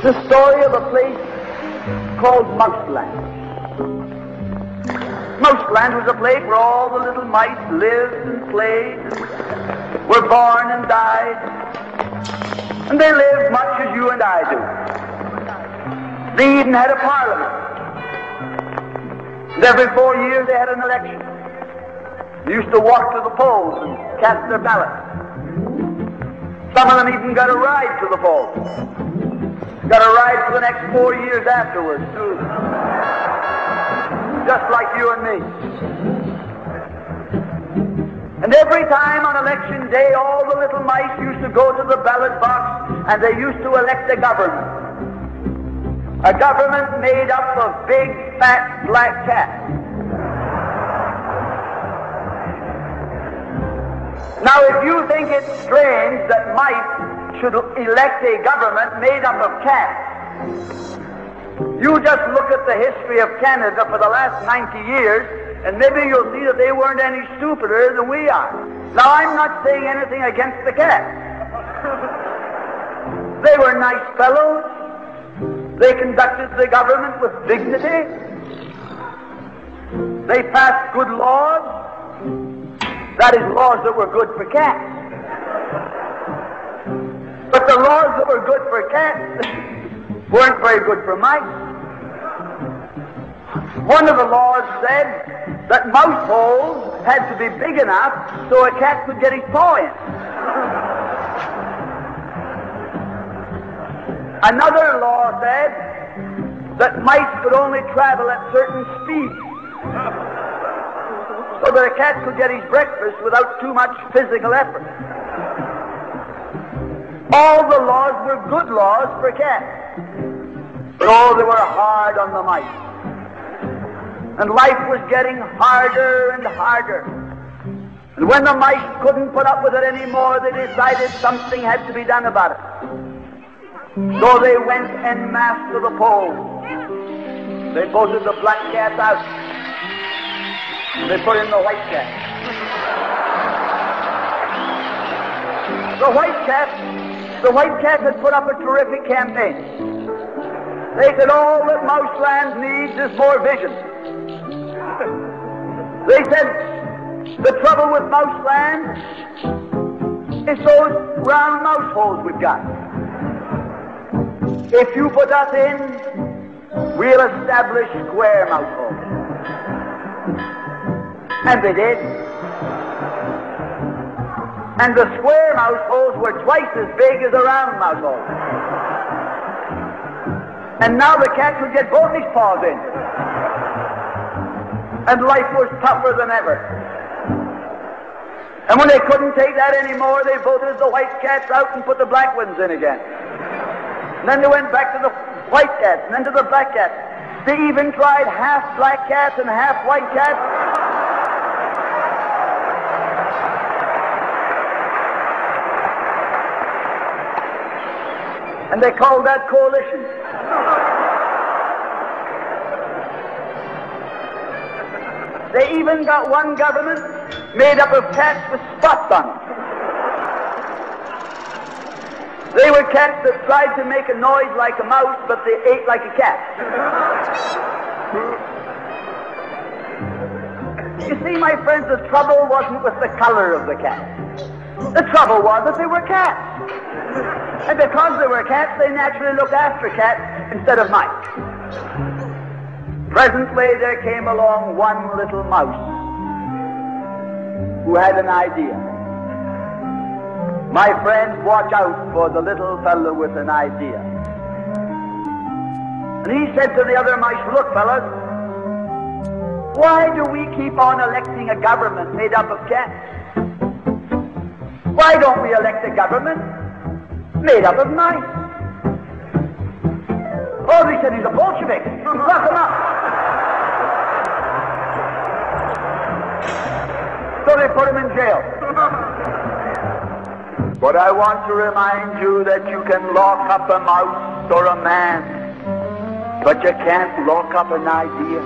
It's the story of a place called Mouseland. Mouseland was a place where all the little mice lived and played, and were born and died, and they lived much as you and I do. They even had a parliament. And every 4 years they had an election. They used to walk to the polls and cast their ballots. Some of them even got a ride to the polls. Got a ride for the next 4 years afterwards, too. Just like you and me. And every time on election day, all the little mice used to go to the ballot box and they used to elect a government. A government made up of big, fat, black cats. Now, if you think it's strange that mice should elect a government made up of cats, you just look at the history of Canada for the last 90 years, and maybe you'll see that they weren't any stupider than we are. Now, I'm not saying anything against the cats. They were nice fellows. They conducted the government with dignity. They passed good laws. That is, laws that were good for cats. But the laws that were good for cats weren't very good for mice. One of the laws said that mouse holes had to be big enough so a cat could get his paw in. Another law said that mice could only travel at certain speeds so that a cat could get his breakfast without too much physical effort. All the laws were good laws for cats, but oh, they were hard on the mice. And life was getting harder and harder. And when the mice couldn't put up with it anymore, they decided something had to be done about it. So they went en masse to the polls. They voted the black cat out. They put in the white cat. The white cat had put up a terrific campaign. They said all that Mouseland needs is more vision. They said the trouble with Mouseland is those round mouse holes we've got. If you put us in, we'll establish square mouse holes. And they did. And the square mouse holes were twice as big as the round mouse holes. And now the cat could get both his paws in. And life was tougher than ever. And when they couldn't take that anymore, they voted the white cats out and put the black ones in again. And then they went back to the white cats and then to the black cats. They even tried half black cats and half white cats. And they called that coalition. They even got one government made up of cats with spots on them. They were cats that tried to make a noise like a mouse, but they ate like a cat. You see, my friends, the trouble wasn't with the color of the cat. The trouble was that they were cats. And because they were cats, they naturally looked after cats instead of mice. Presently, there came along one little mouse who had an idea. My friends, watch out for the little fellow with an idea. And he said to the other mice, look, fellas, why do we keep on electing a government made up of cats? Why don't we elect a government made up of mice? Oh, they said he's a Bolshevik. Lock him up. So they put him in jail. But I want to remind you that you can lock up a mouse or a man, but you can't lock up an idea.